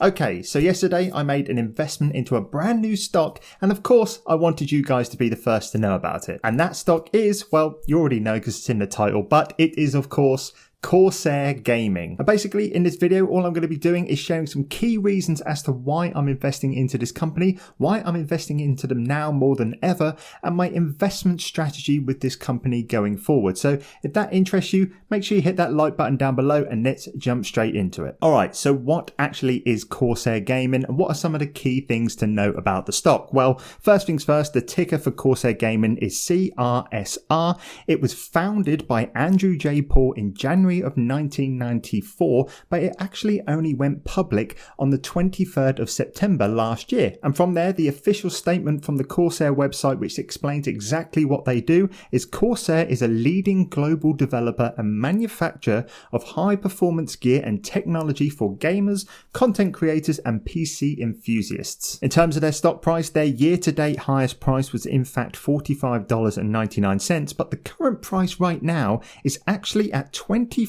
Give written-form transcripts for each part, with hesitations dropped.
Okay, so yesterday I made an investment into a brand new stock, and of course I wanted you guys to be the first to know about it. And that stock is, well, you already know because it's in the title, but it is of course Corsair Gaming. And basically in this video all I'm going to be doing is sharing some key reasons as to why I'm investing into this company, why I'm investing into them now more than ever, and my investment strategy with this company going forward. So if that interests you, make sure you hit that like button down below and let's jump straight into it. Alright, so what actually is Corsair Gaming and what are some of the key things to note about the stock? Well, first things first, the ticker for Corsair Gaming is CRSR. It was founded by Andrew J. Paul in January of 1994, but it actually only went public on the 23rd of September last year. And from there, the official statement from the Corsair website, which explains exactly what they do, is Corsair is a leading global developer and manufacturer of high performance gear and technology for gamers, content creators, and PC enthusiasts. In terms of their stock price, their year-to-date highest price was in fact $45.99, but the current price right now is actually at $25.23,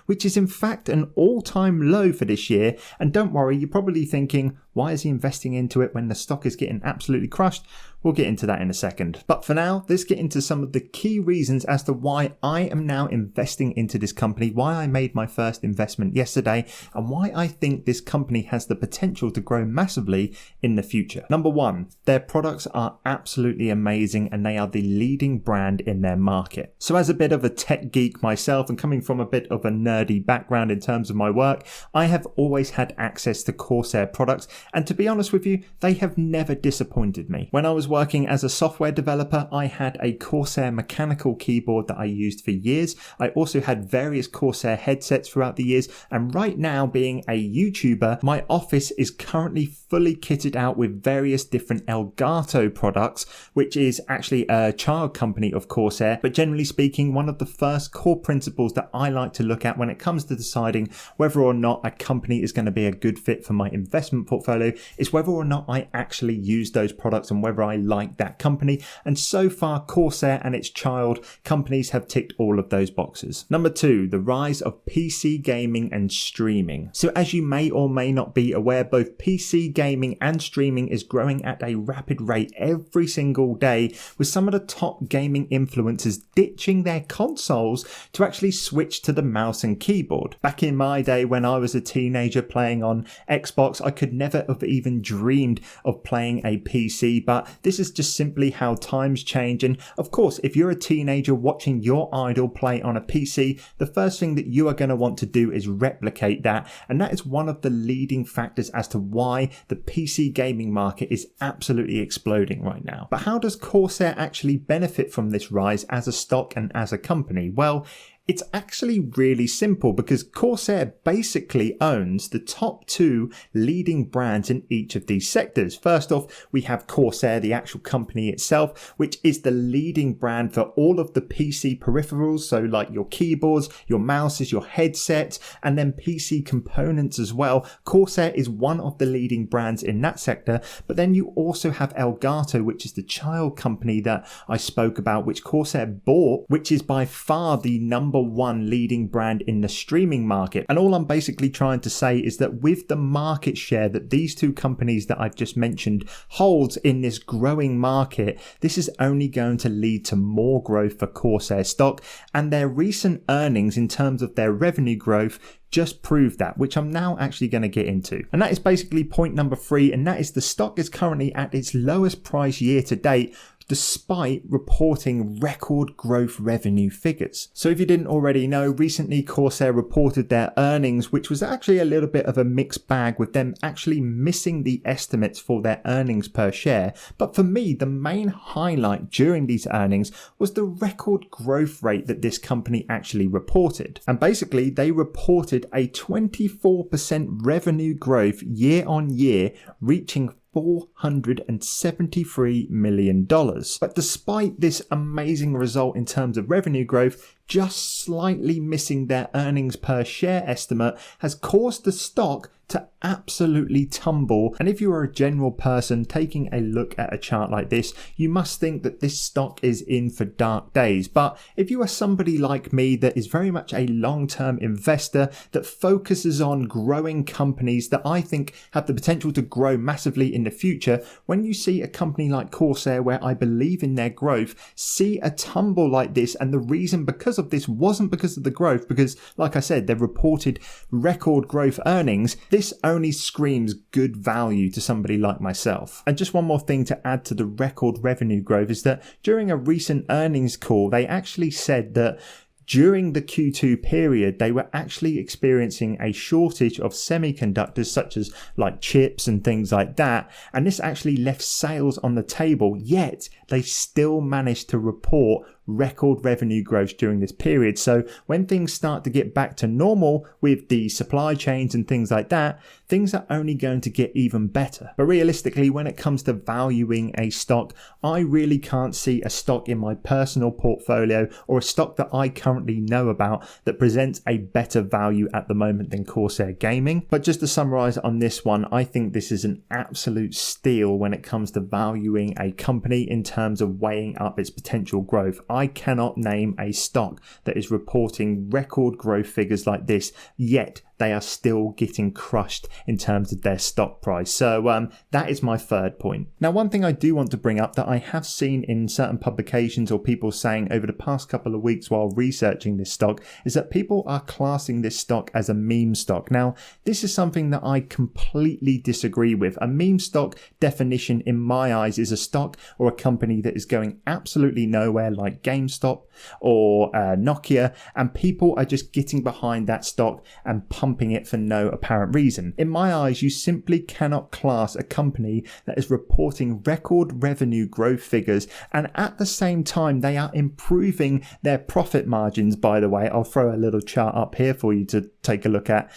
which is in fact an all-time low for this year. And don't worry, you're probably thinking, why is he investing into it when the stock is getting absolutely crushed? We'll get into that in a second. But for now, let's get into some of the key reasons as to why I am now investing into this company, why I made my first investment yesterday, and why I think this company has the potential to grow massively in the future. Number one, their products are absolutely amazing and they are the leading brand in their market. So as a bit of a tech geek myself and coming from a bit of a nerdy background in terms of my work, I have always had access to Corsair products, and to be honest with you, they have never disappointed me. When I was working as a software developer, I had a Corsair mechanical keyboard that I used for years. I also had various Corsair headsets throughout the years, and right now, being a YouTuber, my office is currently fully kitted out with various different Elgato products, which is actually a child company of Corsair, but generally speaking, one of the first core principles that I like to look at when it comes to deciding whether or not a company is going to be a good fit for my investment portfolio is whether or not I actually use those products and whether I like that company. And so far, Corsair and its child companies have ticked all of those boxes. Number two, the rise of PC gaming and streaming. So as you may or may not be aware, both PC gaming and streaming is growing at a rapid rate every single day, with some of the top gaming influencers ditching their consoles to actually switch to the mouse and keyboard. Back in my day when I was a teenager playing on Xbox, I could never have even dreamed of playing a PC, but this is just simply how times change. And of course, if you're a teenager watching your idol play on a PC, the first thing that you are going to want to do is replicate that. And that is one of the leading factors as to why the PC gaming market is absolutely exploding right now. But how does Corsair actually benefit from this rise as a stock and as a company? Well, it's actually really simple because Corsair basically owns the top two leading brands in each of these sectors. First off, we have Corsair, the actual company itself, which is the leading brand for all of the PC peripherals, so like your keyboards, your mouses, your headsets, and then PC components as well. Corsair is one of the leading brands in that sector, but then you also have Elgato, which is the child company that I spoke about, which Corsair bought, which is by far the number one leading brand in the streaming market. And all I'm basically trying to say is that with the market share that these two companies that I've just mentioned holds in this growing market, this is only going to lead to more growth for Corsair stock, and their recent earnings in terms of their revenue growth just proved that, which I'm now actually going to get into. And that is basically point number three, and that is the stock is currently at its lowest price year to date, despite reporting record growth revenue figures. So if you didn't already know, recently Corsair reported their earnings, which was actually a little bit of a mixed bag, with them actually missing the estimates for their earnings per share. But for me, the main highlight during these earnings was the record growth rate that this company actually reported. And basically, they reported a 24% revenue growth year on year, reaching $473 million. But despite this amazing result in terms of revenue growth, just slightly missing their earnings per share estimate has caused the stock to absolutely tumble. And if you are a general person taking a look at a chart like this, you must think that this stock is in for dark days. But if you are somebody like me that is very much a long-term investor that focuses on growing companies that I think have the potential to grow massively in the future, when you see a company like Corsair, where I believe in their growth, see a tumble like this, and the reason because of this wasn't because of the growth, because like I said, they've reported record growth earnings, this only screams good value to somebody like myself. And just one more thing to add to the record revenue growth is that during a recent earnings call, they actually said that during the Q2 period, they were actually experiencing a shortage of semiconductors such as like chips and things like that. And this actually left sales on the table, yet they still managed to report record revenue growth during this period. So when things start to get back to normal with the supply chains and things like that, things are only going to get even better. But realistically, when it comes to valuing a stock, I really can't see a stock in my personal portfolio or a stock that I currently know about that presents a better value at the moment than Corsair Gaming. But just to summarize on this one, I think this is an absolute steal when it comes to valuing a company in terms of weighing up its potential growth. I cannot name a stock that is reporting record growth figures like this, yet they are still getting crushed in terms of their stock price. So that is my third point. Now, one thing I do want to bring up that I have seen in certain publications or people saying over the past couple of weeks while researching this stock is that people are classing this stock as a meme stock. Now, this is something that I completely disagree with. A meme stock definition in my eyes is a stock or a company that is going absolutely nowhere, like GameStop or Nokia, and people are just getting behind that stock and pumping it for no apparent reason. In my eyes, you simply cannot class a company that is reporting record revenue growth figures and at the same time they are improving their profit margins. By the way, I'll throw a little chart up here for you to take a look at.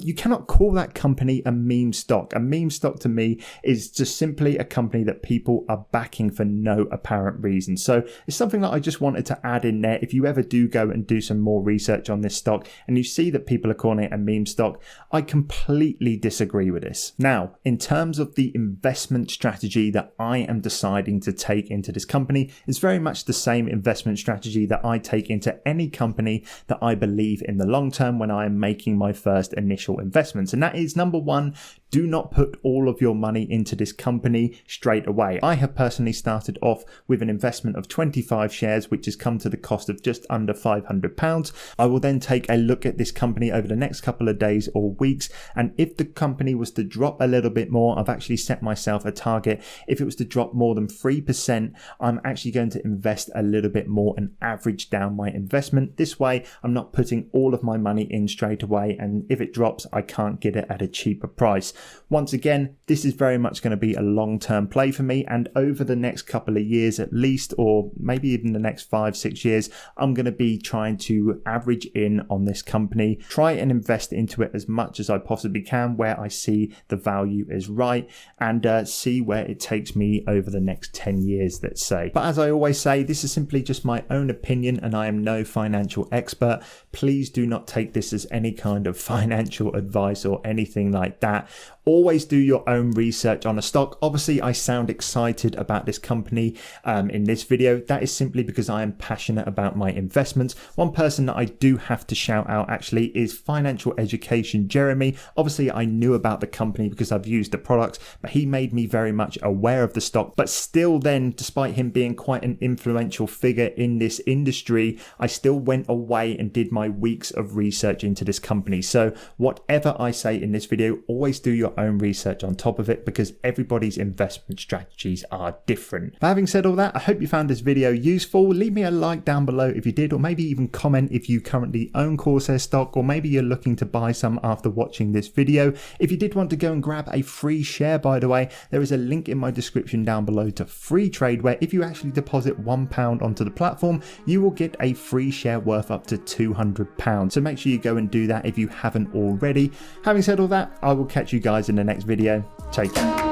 You cannot call that company a meme stock. A meme stock to me is just simply a company that people are backing for no apparent reason. So it's something that I just wanted to add in there. If you ever do go and do some more research on this stock and you see that people are calling it a meme stock, I completely disagree with this. Now, in terms of the investment strategy that I am deciding to take into this company, it's very much the same investment strategy that I take into any company that I believe in the long term when I am making my first initial investments. And that is, number one, do not put all of your money into this company straight away. I have personally started off with an investment of 25 shares, which has come to the cost of just under £500. I will then take a look at this company over the next couple of days or weeks. And if the company was to drop a little bit more, I've actually set myself a target. If it was to drop more than 3%, I'm actually going to invest a little bit more and average down my investment. This way, I'm not putting all of my money in straight away. And if it drops, I can't get it at a cheaper price. Once again, this is very much going to be a long-term play for me, and over the next couple of years at least, or maybe even the next 5-6 years, I'm going to be trying to average in on this company, try and invest into it as much as I possibly can where I see the value is right, and see where it takes me over the next 10 years, let's say. But as I always say, this is simply just my own opinion and I am no financial expert. Please do not take this as any kind of financial advice or anything like that. Always do your own research on a stock. Obviously, I sound excited about this company in this video. That is simply because I am passionate about my investments. One person that I do have to shout out actually is Financial Education Jeremy. Obviously, I knew about the company because I've used the products, but he made me very much aware of the stock. But still then, despite him being quite an influential figure in this industry, I still went away and did my weeks of research into this company. So whatever I say in this video, always do your own research on top of it because everybody's investment strategies are different. But having said all that, I hope you found this video useful. Leave me a like down below if you did, or maybe even comment if you currently own Corsair stock, or maybe you're looking to buy some after watching this video. If you did want to go and grab a free share, by the way, there is a link in my description down below to free trade, where if you actually deposit £1 onto the platform, you will get a free share worth up to £200. So make sure you go and do that if you haven't already. Having said all that, I will catch you guys in the next video. Take care.